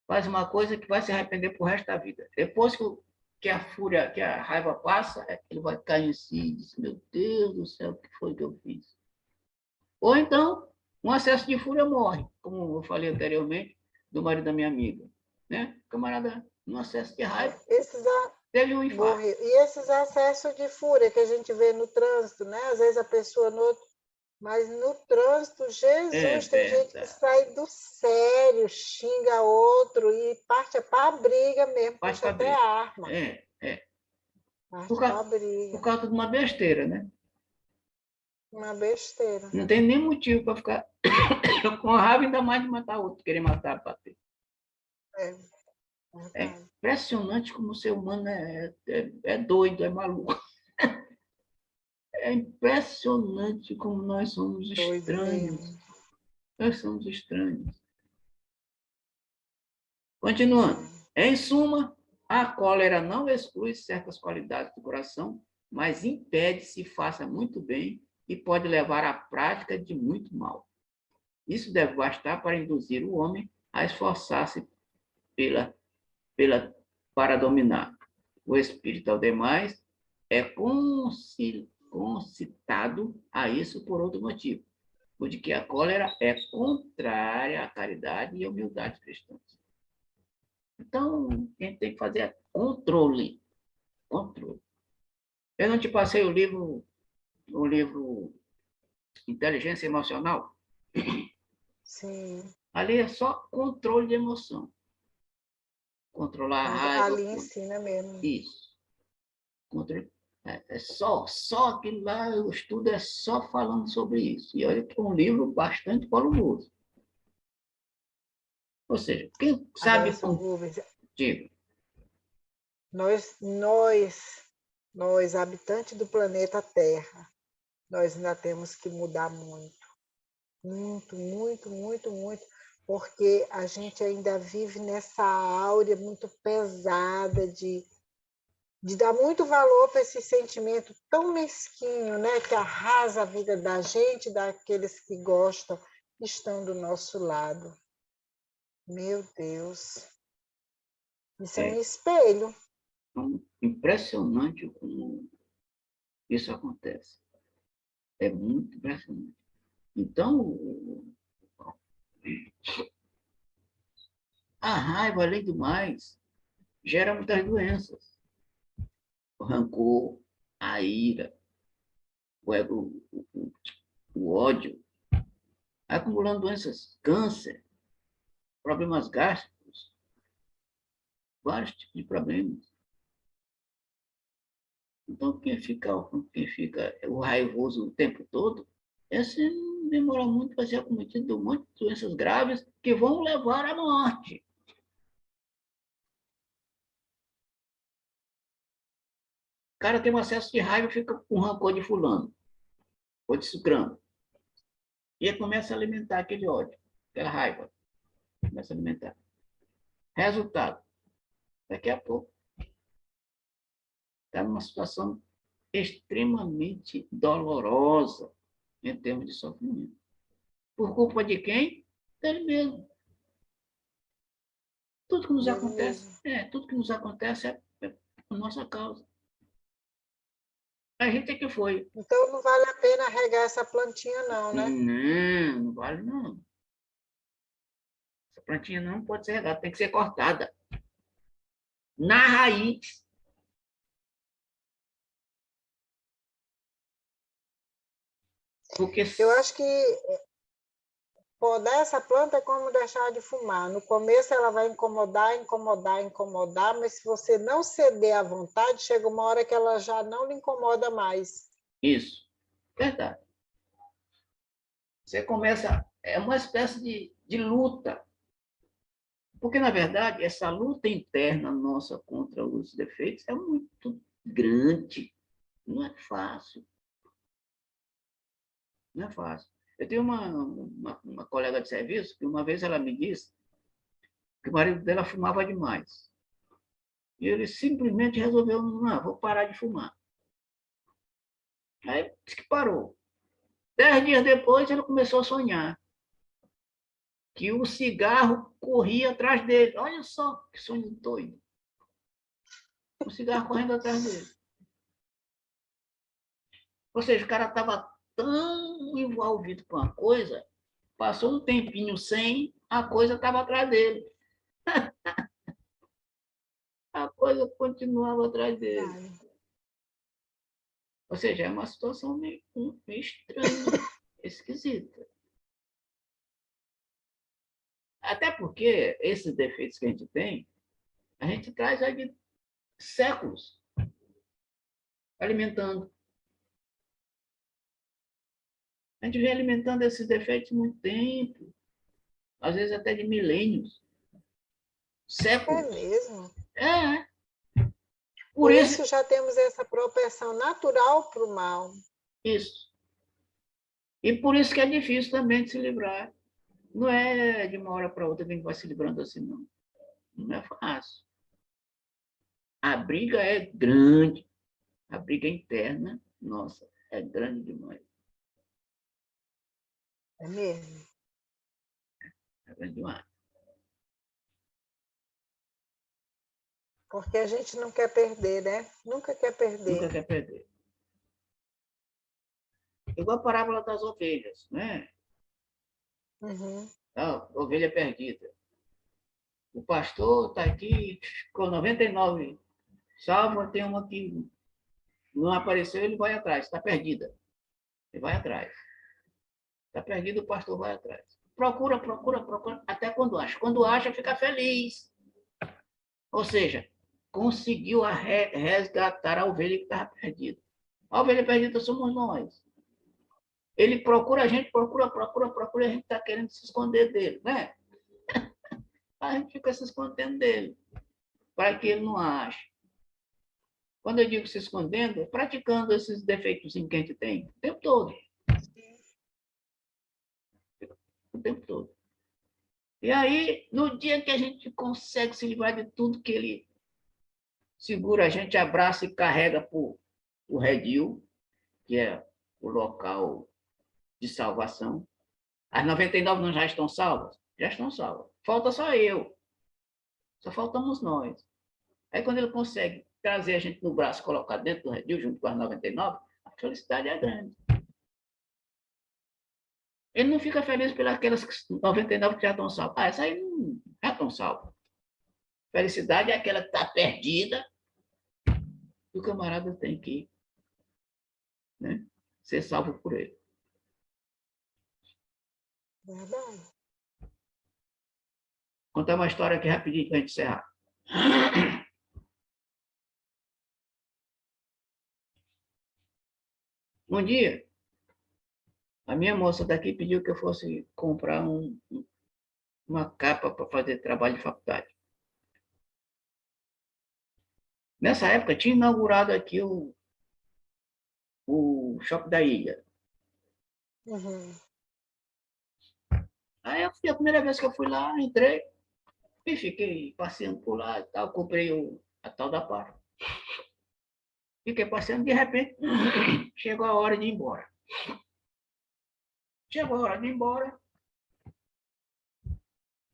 Faz uma coisa que vai se arrepender pro resto da vida. Depois que a fúria, que a raiva passa, ele vai cair em si e diz, meu Deus do céu, o que foi que eu fiz? Ou então, um acesso de fúria morre, como eu falei anteriormente, do marido da minha amiga. Né? O camarada, num acesso de raiva, teve um infarto. E esses acessos de fúria que a gente vê no trânsito, né? Às vezes a pessoa mas no trânsito, Jesus, tem gente que sai do sério, xinga outro e parte para a briga mesmo, puxa até arma. Por causa de uma besteira, né? Uma besteira. Não tem nem motivo para ficar com raiva, ainda mais de matar outro, querer matar, bater. É impressionante como o ser humano é doido, é maluco. É impressionante como nós somos estranhos. Nós somos estranhos. Continuando. Em suma, a cólera não exclui certas qualidades do coração, mas impede se faça muito bem e pode levar à prática de muito mal. Isso deve bastar para induzir o homem a esforçar-se para dominar. O espírito, ao demais, é concitado a isso por outro motivo, o de que a cólera é contrária à caridade e à humildade cristãs. Então, a gente tem que fazer controle. Controle. Eu não te passei o livro Inteligência Emocional? Sim. Ali é só controle de emoção. Controlar a raiva. Ali ensina mesmo. Isso. Controle. É só aquilo lá, o estudo é só falando sobre isso. E olha que é um livro bastante volumoso. Ou seja, quem sabe... Diga. Nós, habitantes do planeta Terra, nós ainda temos que mudar muito. Muito, muito, muito, muito. Porque a gente ainda vive nessa áurea muito pesada de dar muito valor para esse sentimento tão mesquinho, né, que arrasa a vida da gente, daqueles que gostam, que estão do nosso lado. Meu Deus. Isso é um espelho. Impressionante como isso acontece. É muito impressionante. Então, a raiva, além do mais, gera muitas doenças. O rancor, a ira, o ódio, acumulando doenças, câncer, problemas gástricos, vários tipos de problemas. Então, quem fica o raivoso o tempo todo, esse não demora muito para ser acometido de um monte de doenças graves que vão levar à morte. O cara tem um acesso de raiva e fica com rancor de fulano, ou de cicrano. E ele começa a alimentar aquele ódio, aquela raiva. Começa a alimentar. Resultado, daqui a pouco, está numa situação extremamente dolorosa em termos de sofrimento. Por culpa de quem? Dele mesmo. Tudo que nos acontece é por nossa causa. A gente é que foi. Então não vale a pena regar essa plantinha não, né? Não vale não. Essa plantinha não pode ser regada, tem que ser cortada. Na raiz. Porque... Eu acho que podar essa planta é como deixar de fumar. No começo ela vai incomodar, mas se você não ceder à vontade, chega uma hora que ela já não lhe incomoda mais. Isso. Verdade. Você começa, é uma espécie de luta. Porque, na verdade, essa luta interna nossa contra os defeitos é muito grande. Não é fácil. Não é fácil. Eu tenho uma colega de serviço que uma vez ela me disse que o marido dela fumava demais. E ele simplesmente resolveu, não, vou parar de fumar. Aí disse que parou. 10 dias depois, ele começou a sonhar que o cigarro corria atrás dele. Olha só que sonho doido. O cigarro correndo atrás dele. Ou seja, o cara estava tão envolvido com a coisa, passou um tempinho sem, a coisa estava atrás dele. A coisa continuava atrás dele. Ou seja, é uma situação meio estranha, esquisita. Até porque esses defeitos que a gente traz aí de séculos alimentando. A gente vem alimentando esses defeitos há muito tempo, às vezes até de milênios, séculos. É mesmo? É. Por isso já temos essa propensão natural para o mal. Isso. E por isso que é difícil também de se livrar. Não é de uma hora para outra que a gente vai se livrando assim, não. Não é fácil. A briga é grande. A briga interna, nossa, é grande demais. É mesmo? É grande demais. Porque a gente não quer perder, né? Nunca quer perder. Nunca quer perder. Igual a parábola das ovelhas, né? Uhum. A ovelha perdida. O pastor está aqui com 99 salvo, tem uma que não apareceu, ele vai atrás, está perdida. Ele vai atrás. Está perdido, o pastor vai atrás. Procura, procura, procura, até quando acha. Quando acha, fica feliz. Ou seja, conseguiu resgatar a ovelha que estava perdida. A ovelha perdida somos nós. Ele procura a gente, procura, procura, procura, e a gente está querendo se esconder dele, né? A gente fica se escondendo dele, para que ele não ache. Quando eu digo se escondendo, é praticando esses defeitos que a gente tem o tempo todo. O tempo todo. E aí, no dia que a gente consegue se livrar de tudo que ele segura, a gente abraça e carrega para o redil, que é o local de salvação. As 99 não já estão salvas? Já estão salvas. Falta só eu. Só faltamos nós. Aí, quando ele consegue trazer a gente no braço, colocar dentro do redil, junto com as 99, a felicidade é grande. Ele não fica feliz pelas 99 que já estão salvas. Ah, essa aí não, já estão salvas. Felicidade é aquela que está perdida, e o camarada tem que, né, ser salvo por ele. Verdade. Vou contar uma história aqui rapidinho para a gente encerrar. Um dia, a minha moça daqui pediu que eu fosse comprar uma capa para fazer trabalho de faculdade. Nessa época, tinha inaugurado aqui o Shopping da Ilha. Uhum. Aí a primeira vez que eu fui lá, entrei e fiquei passeando por lá e tal. Comprei a tal da pá. Fiquei passeando, de repente, chegou a hora de ir embora. Chegou a hora de ir embora.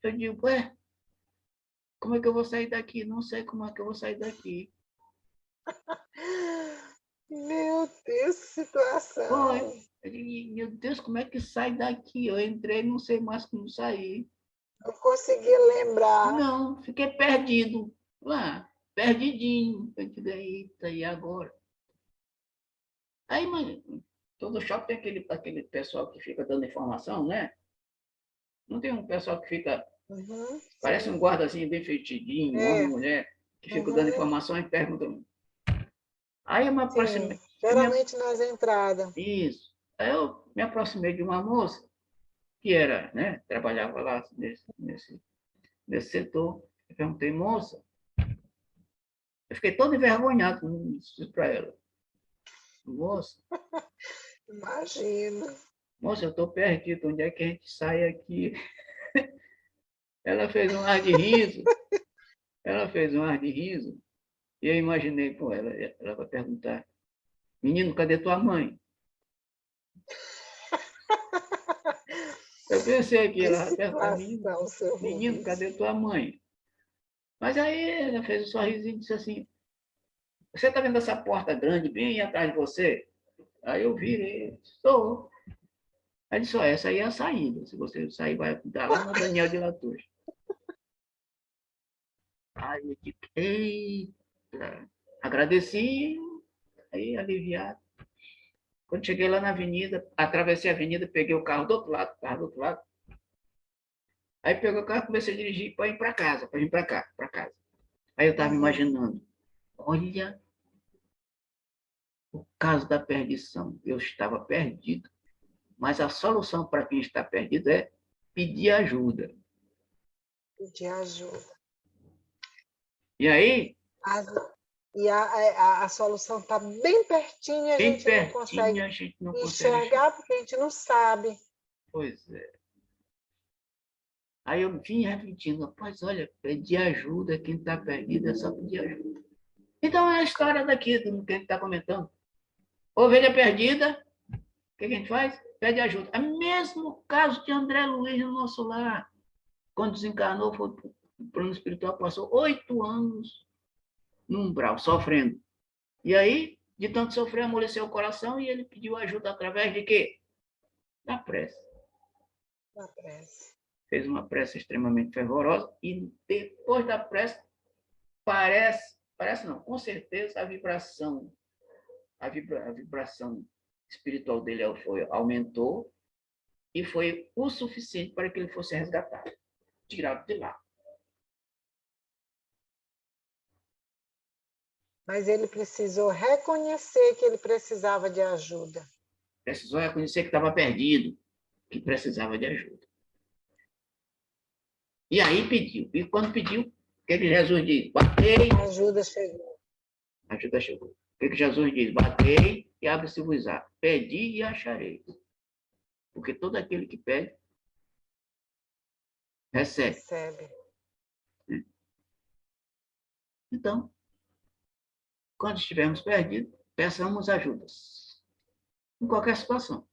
Eu digo, ué, como é que eu vou sair daqui? Não sei como é que eu vou sair daqui. Meu Deus, que situação. Foi. Eu digo, meu Deus, como é que sai daqui? Eu entrei, não sei mais como sair. Não consegui lembrar. Não, fiquei perdido lá, perdidinho. Eu digo, eita, e agora? Aí, mano, todo shopping tem aquele pessoal que fica dando informação, né? Não tem um pessoal que fica, Uhum, parece um sim. guardazinho bem feitidinho, homem, É. mulher, que fica dando Uhum, informação e pergunta. Aí eu me aproximei. sim. Geralmente nas entradas. Isso. Aí eu me aproximei de uma moça que era, né, trabalhava lá nesse setor. Eu perguntei, moça, eu fiquei todo envergonhado quando disse para ela, moça, Imagina. moça, eu estou perdido, onde é que a gente sai aqui? Ela fez um ar de riso, ela fez um ar de riso, e eu imaginei, pô, ela vai perguntar, menino, cadê tua mãe? Eu pensei aqui, Que ela vai perguntar, menino, situação, seu menino, Rubens. cadê tua mãe? Mas aí ela fez um sorrisinho e disse assim, você está vendo essa porta grande bem atrás de você? Aí eu virei, estou. Aí disse, ó, essa aí é a saída. Se você sair, vai dar lá na Daniel de Latouche. Aí eu disse, eita. Agradeci, aí aliviado. Quando cheguei lá na avenida, atravessei a avenida, peguei o carro do outro lado, Aí peguei o carro, comecei a dirigir para ir para casa, para vir para cá, para casa. Aí eu estava Uhum. imaginando, olha o caso da perdição. Eu estava perdido, mas a solução para quem está perdido é pedir ajuda. Pedir ajuda. E aí, A, e a solução está bem pertinho e a bem gente não pertinho, consegue a gente não consegue chegar. enxergar porque a gente não sabe. Pois é. Aí eu vim refletindo, rapaz, olha, pedir ajuda, quem está perdido é só pedir ajuda. Então é a história daqui, do que a gente está comentando. Ovelha perdida, o que a gente faz? Pede ajuda. É o mesmo caso de André Luiz no nosso lar. Quando desencarnou, foi para o plano espiritual, passou 8 anos no umbral, sofrendo. E aí, de tanto sofrer, amoleceu o coração e ele pediu ajuda através de quê? Da prece. Da prece. Fez uma prece extremamente fervorosa e depois da prece, parece não, com certeza a vibração espiritual dele aumentou e foi o suficiente para que ele fosse resgatado, tirado de lá. Mas ele precisou reconhecer que ele precisava de ajuda. Precisou reconhecer que estava perdido, que precisava de ajuda. E aí pediu. E quando pediu, o que Jesus diz? Batei. A ajuda chegou. A ajuda chegou. O que Jesus diz? Batei e abre-se-vos-á. Pedi e achareis. Porque todo aquele que pede, recebe. Recebe. Então, quando estivermos perdidos, peçamos ajudas. Em qualquer situação.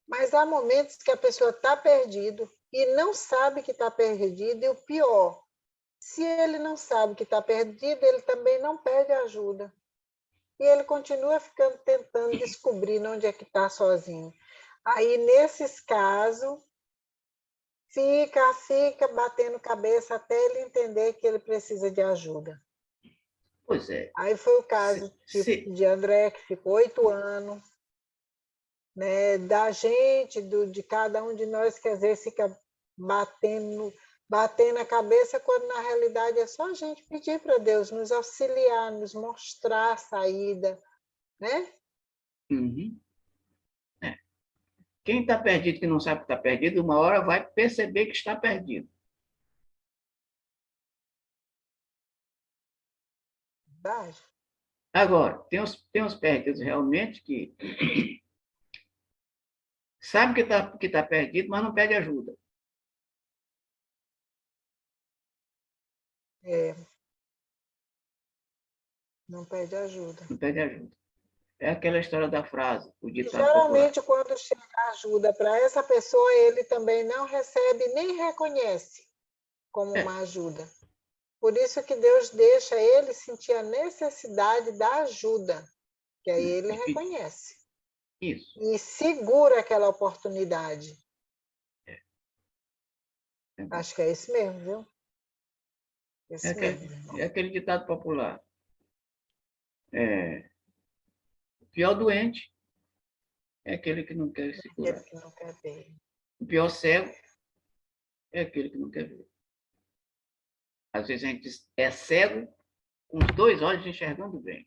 Mas há momentos que a pessoa está perdido e não sabe que está perdido, e o pior, se ele não sabe que está perdido, ele também não pede ajuda. E ele continua ficando tentando descobrir onde é que está sozinho. Aí, nesses casos, fica batendo cabeça até ele entender que ele precisa de ajuda. Pois é. Aí foi o caso de André, que ficou 8 anos, né, da gente, de cada um de nós, que às vezes fica batendo a cabeça, quando na realidade é só a gente pedir para Deus nos auxiliar, nos mostrar a saída, né? Uhum. É. Quem está perdido, que não sabe que está perdido, uma hora vai perceber que está perdido. Verdade? Agora, tem uns perdidos realmente que sabe que tá perdido, mas não pede ajuda. É, não pede ajuda. Não pede ajuda. É aquela história da frase, o E ditado popular. geralmente, quando chega ajuda para essa pessoa, ele também não recebe nem reconhece como É, uma ajuda. Por isso que Deus deixa ele sentir a necessidade da ajuda, que aí ele reconhece. isso. E segura aquela oportunidade. É, bom. Acho que é isso mesmo, viu? É Isso aquele, mesmo, irmão. é aquele ditado popular. O pior doente é aquele que não quer se Aquele curar. que não quer ver. O pior cego é aquele que não quer ver. Às vezes a gente é cego com os 2 olhos enxergando bem.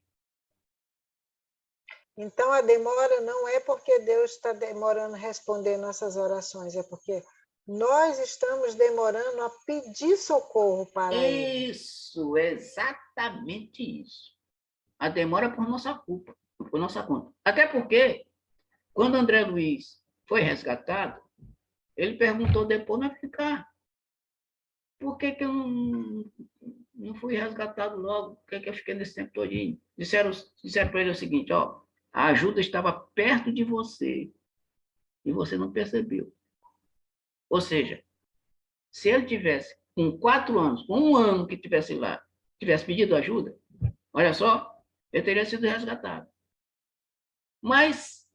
Então, a demora não é porque Deus está demorando a responder nossas orações, é porque nós estamos demorando a pedir socorro para Ele. Isso, exatamente isso. A demora é por nossa culpa, por nossa conta. Até porque, quando André Luiz foi resgatado, ele perguntou depois, mas ficar, por que, que eu não fui resgatado logo? Por que, que eu fiquei nesse tempo todinho? Disseram para ele o seguinte, ó, a ajuda estava perto de você e você não percebeu. Ou seja, se ele tivesse com 4 anos, com 1 ano que tivesse lá, tivesse pedido ajuda, olha só, ele teria sido resgatado. Mas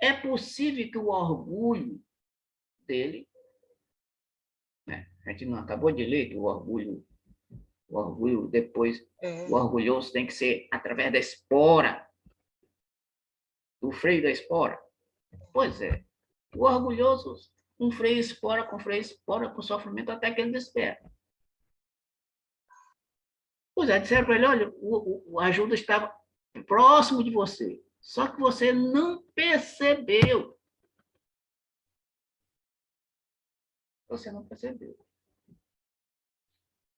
é possível que o orgulho dele, né? A gente não acabou de ler que o orgulho depois, o orgulhoso tem que ser através da espora, do freio da espora. Pois é, o orgulhoso, um freio espora, com sofrimento até que ele desperta. Pois é, disseram para ele, olha, a ajuda estava próximo de você, só que você não percebeu. Você não percebeu.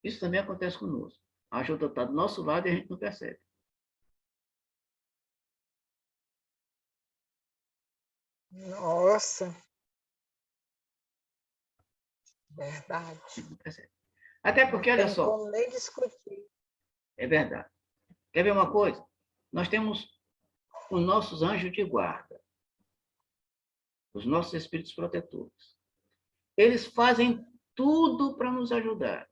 Isso também acontece conosco. A ajuda está do nosso lado e a gente não percebe. Nossa, verdade. Não percebe. Até Não porque, olha tem só, como nem discutir. é verdade. Quer ver uma coisa? Nós temos os nossos anjos de guarda, os nossos espíritos protetores. Eles fazem tudo para nos ajudar.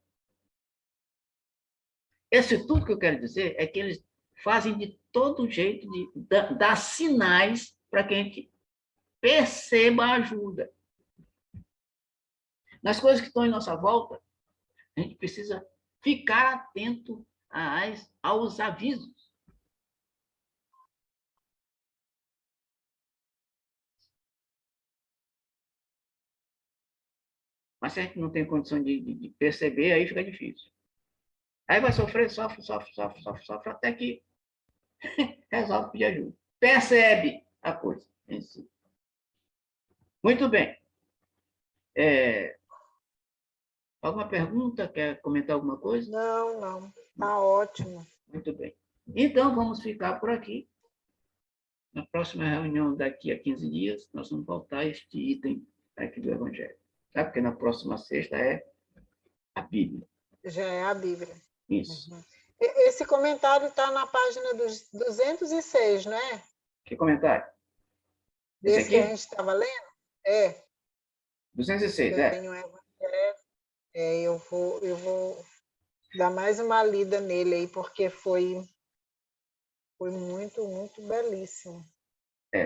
Esse tudo que eu quero dizer é que eles fazem de todo jeito de dar sinais para que a gente perceba a ajuda. Nas coisas que estão em nossa volta, a gente precisa ficar atento aos avisos. Mas se a gente não tem condição de perceber, aí fica difícil. Aí vai sofrer, sofre, até que resolve pedir ajuda. Percebe a coisa em si. Muito bem. Alguma pergunta? Quer comentar alguma coisa? Não, não. Tá ótimo. Muito bem. Então, vamos ficar por aqui. Na próxima reunião, daqui a 15 dias, nós vamos voltar a este item aqui do Evangelho. Tá? Porque na próxima sexta é a Bíblia. Já é a Bíblia. Isso. Uhum. Esse comentário está na página dos 206, não é? Que comentário? Esse Desse que a aqui? gente estava lendo? É. 206, Eu é? tenho um evangelho. Eu vou dar mais uma lida nele aí, porque foi muito, muito belíssimo.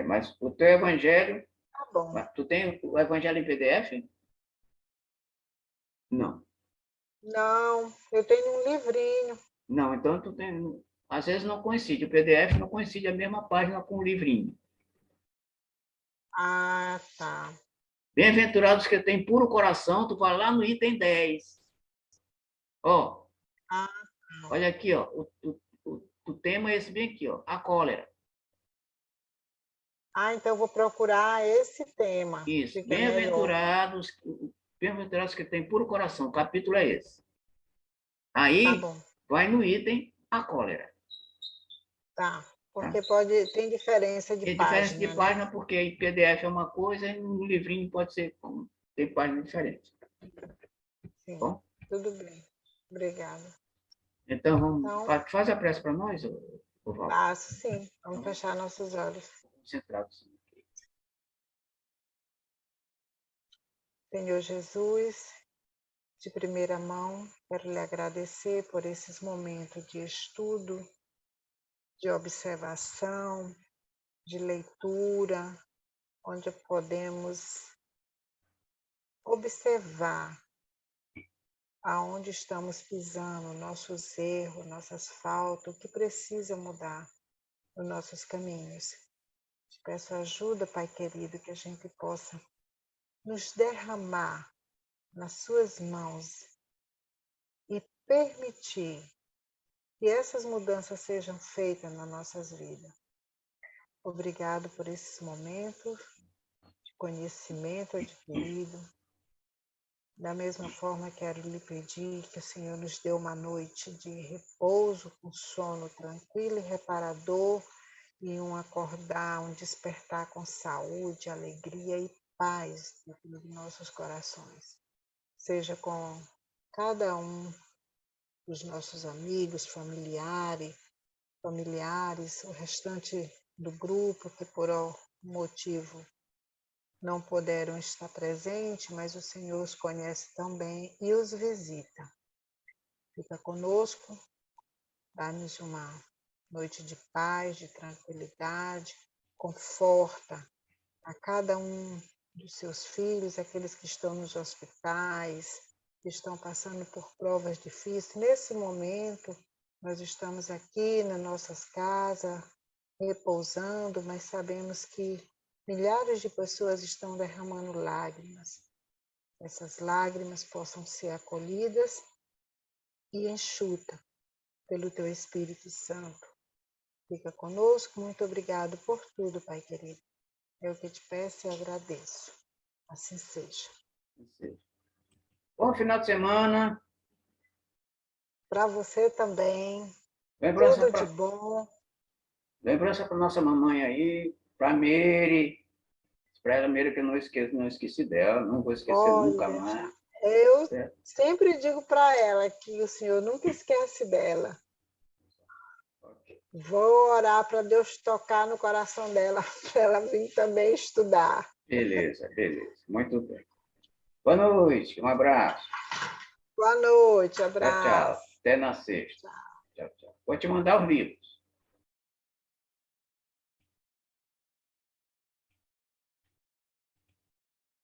Mas o teu Evangelho, Tá bom. tu tem o Evangelho em PDF? Não. Não, eu tenho um livrinho. Não, então tu tem. Às vezes não coincide. O PDF não coincide a mesma página com o livrinho. Ah, tá. Bem-aventurados que têm puro coração, tu vai lá no item 10. Ó, Ah, olha aqui, ó. O tema é esse bem aqui, ó. A cólera. então eu vou procurar esse tema. Isso. Fica melhor. Bem-aventurados que têm puro coração. O capítulo é esse. Tá Aí, bom. vai no item a cólera. Tá. Tá? Porque tem diferença de Tem diferença de página, né? página, porque em PDF é uma coisa e no livrinho pode ser. Tem página diferente. Sim. Bom? Tudo bem. Obrigada. Então, Então, faz a prece para nós, Val. passo sim. Vamos Então, fechar nossos olhos. concentrados. Senhor Jesus, de primeira mão, quero lhe agradecer por esses momentos de estudo, de observação, de leitura, onde podemos observar aonde estamos pisando, nossos erros, nossas faltas, o que precisa mudar nos nossos caminhos. Te peço ajuda, Pai querido, que a gente possa nos derramar nas suas mãos e permitir que essas mudanças sejam feitas nas nossas vidas. Obrigado por esses momentos de conhecimento adquirido. Da mesma forma, quero lhe pedir que o Senhor nos dê uma noite de repouso, com sono tranquilo e reparador, e um acordar, um despertar com saúde, alegria e paz dentro dos nossos corações. Seja com cada um dos nossos amigos, familiares, o restante do grupo que por algum motivo não puderam estar presentes, mas o Senhor os conhece também e os visita. Fica conosco, dá-nos uma noite de paz, de tranquilidade, conforta a cada um dos seus filhos, aqueles que estão nos hospitais, que estão passando por provas difíceis. Nesse momento, nós estamos aqui nas nossas casas, repousando, mas sabemos que milhares de pessoas estão derramando lágrimas. Essas lágrimas possam ser acolhidas e enxutas pelo Teu Espírito Santo. Fica conosco. Muito obrigado por tudo, Pai querido. É o que te peço e agradeço. Assim seja. Bom final de semana. Para você também. Lembrança Tudo de bom. Lembrança para nossa mamãe aí, para a Meire. Para ela, Meire, que eu não esqueci dela, não vou esquecer nunca mais. Eu sempre digo para ela que o Senhor nunca esquece dela. Okay. Vou orar para Deus tocar no coração dela, para ela vir também estudar. Beleza. Muito bem. Boa noite, um abraço. Boa noite, abraço. Tchau. Até na sexta. Tchau. Vou te mandar os livros.